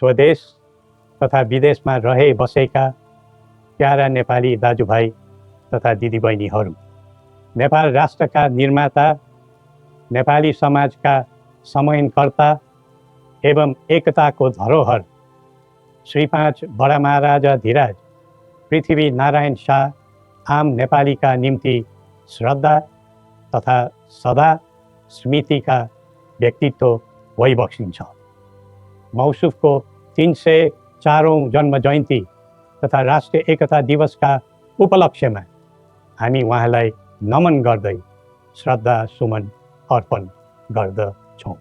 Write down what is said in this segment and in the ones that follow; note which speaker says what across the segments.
Speaker 1: स्वदेश तथा विदेशमा रहे बसेका प्यारा नेपाली दाजुभाइ तथा दिदीबहिनीहरू, नेपाल राष्ट्रका निर्माता, नेपाली समाजका समन्वयकर्ता एवं एकताको धरोहर श्री 5 बडा महाराजा धीराज पृथ्वी नारायण शाह आम नेपालीका निम्ति श्रद्धा तथा सदा स्मृतिका व्यक्तित्व भइबक्सिन्छ। मौसुफको 304औं जन्म जयन्ती तथा राष्ट्रिय एकता दिवसका उपलक्ष्यमा हामी उहाँलाई नमन गर्दै श्रद्धा सुमन अर्पण गर्दछौँ।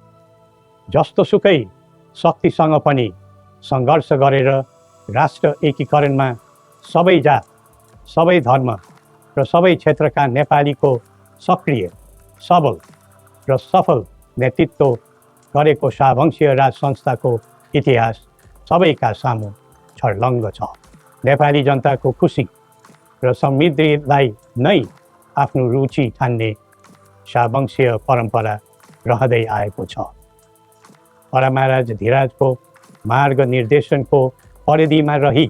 Speaker 1: जस्तोसुकै शक्तिसँग पनि सङ्घर्ष गरेर राष्ट्र एकीकरणमा सबै जात, सबै धर्म र सबै क्षेत्रका नेपालीको सक्रिय, सबल र सफल नेतृत्व गरेको शाहवंशीय राज संस्थाको इतिहास सबैका सामु छर्लङ्ग छ। नेपाली जनताको खुसी र समृद्धिलाई नै आफ्नो रुचि ठान्ने शाहवंशीय परम्परा रहँदै आएको छ। बडा महाराज धीराजको मार्ग निर्देशनको परिधिमा रही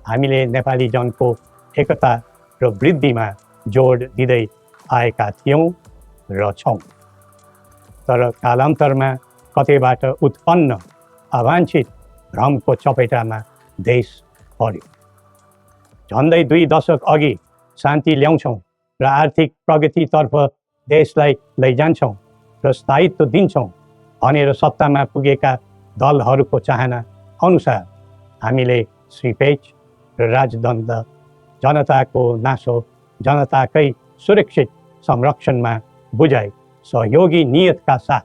Speaker 1: हामीले नेपाली जनको एकता र वृद्धिमा जोड दिँदै आएका थियौँ र छौँ। तर कालान्तरमा कतैबाट उत्पन्न अवाञ्छित भ्रमको चपेटामा देश पर्यो। झन्डै 2 दशक अघि शान्ति ल्याउँछौँ र आर्थिक प्रगतितर्फ देशलाई लैजान्छौँ र स्थायित्व दिन्छौँ भनेर सत्तामा पुगेका दलहरूको चाहना अनुसार हामीले श्रीपेच र राजदण्ड, जनताको नासो जनताकै सुरक्षित संरक्षणमा बुझाइ सहयोगी नियतका साथ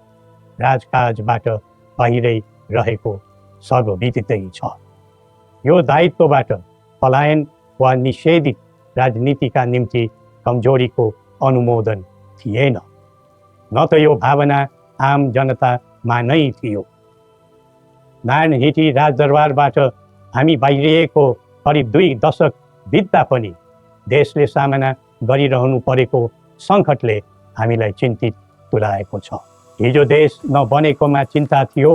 Speaker 1: राजकाजबाट बाहिरै रहेको सर्वविदितै छ। यो दायित्वबाट पलायन वा निषेधित राजनीतिका निम्ति कमजोरीको अनुमोदन थिएन, न त यो भावना आम जनतामा नै थियो। नारायण हिटी राजदरबारबाट हामी बाहिरिएको करिब 2 दशक बित्दा पनि देशले सामना गरिरहनु परेको सङ्कटले हामीलाई चिन्तित तुल्याएको छ। हिजो देश नबनेकोमा चिन्ता थियो,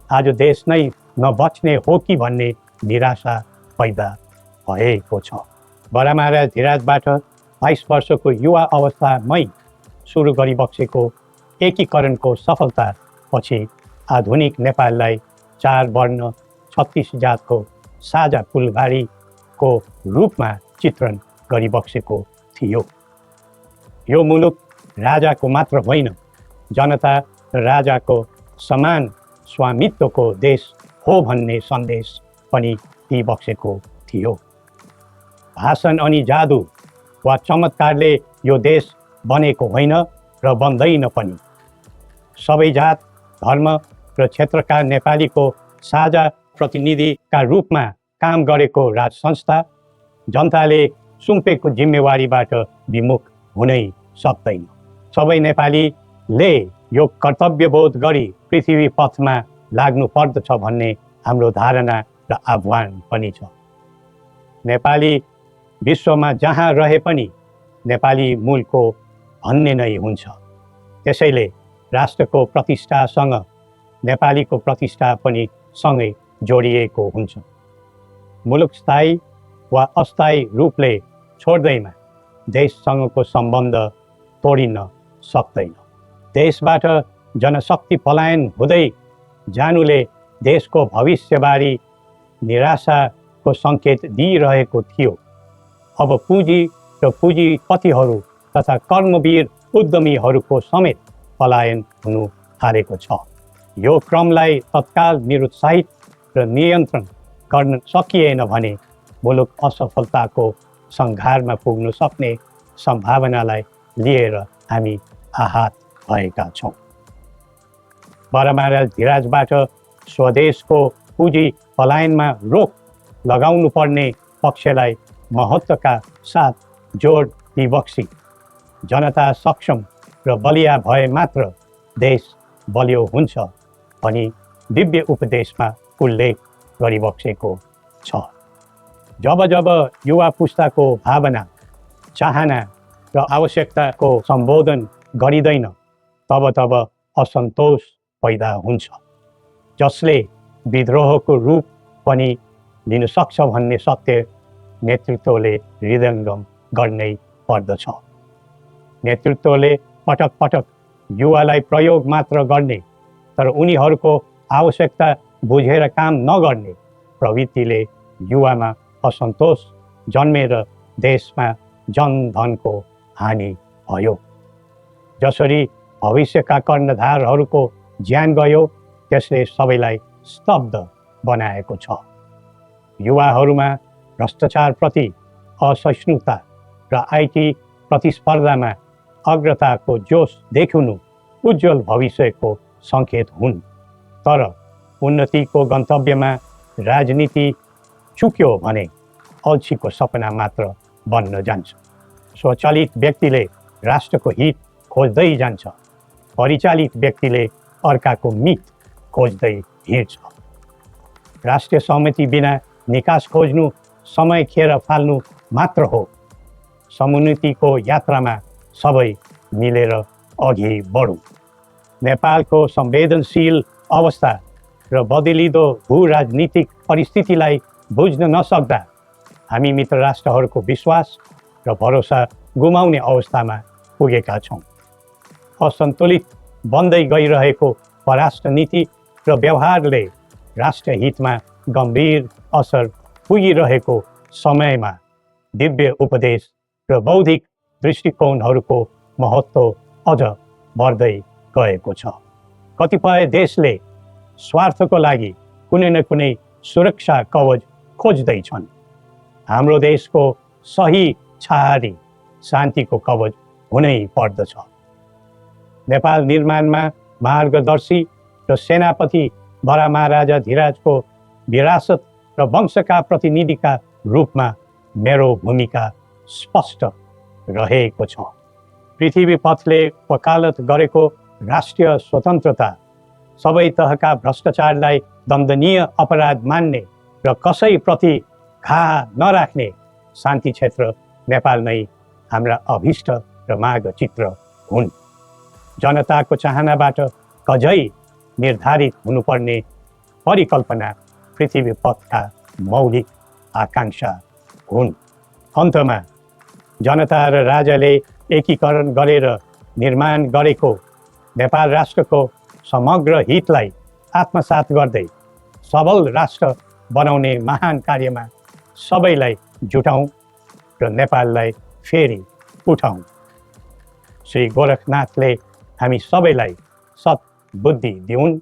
Speaker 1: आज देश नै नबच्ने हो कि भन्ने निराशा पैदा भएको छ। बडा महाराज धीराजबाट 22 वर्षको युवा अवस्थामै सुरु गरिबक्सेको एकीकरणको सफलता पछि आधुनिक नेपाललाई 4 वर्ण 36 जातको साझा फुलबारीको रूपमा चित्रण गरिबक्सेको थियो। यो मुलुक राजाको मात्र होइन, जनता र राजाको समान स्वामित्वको देश हो भन्ने सन्देश पनि दिइबक्सेको थियो। भाषण अनि जादु वा चमत्कारले यो देश बनेको होइन र बन्दैन पनि। सबै जात, धर्म र क्षेत्रका नेपालीको साझा प्रतिनिधिका रूपमा काम गरेको राज संस्था जनताले सुम्पेको जिम्मेवारीबाट विमुख हुनै सक्दैन। सबै नेपालीले यो कर्तव्यबोध गरी पृथ्वी पथमा लाग्नु पर्दछ भन्ने हाम्रो धारणा र आह्वान पनि छ। नेपाली विश्वमा जहाँ रहे पनि नेपाली मूलको भन्ने नै हुन्छ। त्यसैले राष्ट्रको प्रतिष्ठासँग नेपालीको प्रतिष्ठा पनि सँगै जोडिएको हुन्छ। मुलुक स्थायी वा अस्थायी रूपले छोड्दैमा देशसँगको सम्बन्ध तोडिन सक्दैन। देशबाट जनशक्ति पलायन हुँदै जानुले देशको भविष्यबारे निराशाको सङ्केत दिइरहेको थियो। अब पुँजी र पुँजीपतिहरू तथा कर्मवीर उद्यमीहरूको समेत पलायन हुनु थालेको छ। यो क्रमलाई तत्काल निरुत्साहित र नियन्त्रण गर्न सकिएन भने मुलुक असफलताको सङ्घारमा पुग्न सक्ने सम्भावनालाई लिएर हामी आहत भएका छौँ। बडा महाराज धीराजबाट स्वदेशको पुँजी पलायनमा रोक लगाउनु पर्ने पक्षलाई महत्त्वका साथ जोड दिइबक्सी जनता सक्षम र बलिया भए मात्र देश बलियो हुन्छ भनी दिव्य उपदेशमा उल्लेख गरिबक्सेको छ। जब जब युवा पुस्ताको भावना, चाहना र आवश्यकताको सम्बोधन गरिँदैन तब तब असन्तोष पैदा हुन्छ, जसले विद्रोहको रूप पनि लिन सक्छ भन्ने सत्य नेतृत्वले हृदयङ्गम गर्नै पर्दछ। नेतृत्वले पटक पटक युवालाई प्रयोग मात्र गर्ने तर उनीहरूको आवश्यकता बुझेर काम नगर्ने प्रवृत्तिले युवामा असन्तोष जन्मेर देशमा जनधनको हानि भयो। जसरी भविष्यका कर्णधारहरूको ज्यान गयो त्यसले सबैलाई स्तब्ध बनाएको छ। युवाहरूमा भ्रष्टाचारप्रति असहिष्णुता र आइटी प्रतिस्पर्धामा अग्रताको जोस देखिनु उज्जवल भविष्यको सङ्केत हुन्। तर उन्नतिको गन्तव्यमा राजनीति चुक्यो भने अल्छीको सपना मात्र बन्न जान्छ। स्वचालित व्यक्तिले राष्ट्रको हित खोज्दै जान्छ, परिचालित व्यक्तिले अर्काको मित खोज्दै हिँड्छ। राष्ट्रिय सहमति बिना निकास खोज्नु समय खेर फाल्नु मात्र हो। समुन्नतिको यात्रामा सबै मिलेर अघि बढौँ। नेपालको संवेदनशील अवस्था र बदलिँदो भू राजनीतिक परिस्थितिलाई बुझ्न नसक्दा हामी मित्र राष्ट्रहरूको विश्वास र भरोसा गुमाउने अवस्थामा पुगेका छौँ। असन्तुलित बन्दै गइरहेको परराष्ट्र नीति र व्यवहारले राष्ट्रिय हितमा गम्भीर असर पुगिरहेको समयमा दिव्य उपदेश र बौद्धिक दृष्टिकोणहरूको महत्त्व अझ बढ्दै गएको छ। कतिपय देशले स्वार्थको लागि कुनै न कुनै सुरक्षा कवच खोज्दैछन्। हाम्रो देशको सही छहारी शान्तिको कवच हुनै पर्दछ। नेपाल निर्माणमा मार्गदर्शी र सेनापति बडा महाराजा धीराजको विरासत र वंशका प्रतिनिधिका रूपमा मेरो भूमिका स्पष्ट रहेको छ। पृथ्वी पथले वकालत गरेको राष्ट्रिय स्वतन्त्रता, सबै तहका भ्रष्टाचारलाई दण्डनीय अपराध मान्ने र कसैप्रति घाह नराख्ने शान्ति क्षेत्र नेपाल नै हाम्रा अभिष्ट र मार्गचित्र हुन्। जनताको चाहनाबाट कझै निर्धारित हुनुपर्ने परिकल्पना पृथ्वी पथका मौलिक आकाङ्क्षा हुन्। अन्तमा जनता र राजाले एकीकरण गरेर निर्माण गरेको नेपाल राष्ट्रको समग्र हितलाई आत्मसात गर्दै सबल राष्ट्र बनाउने महान कार्यमा सबैलाई जुटाउँ र नेपाललाई फेरि उठाउँ। श्री गोरखनाथले हामी सबैलाई सद्बुद्धि दिउन्।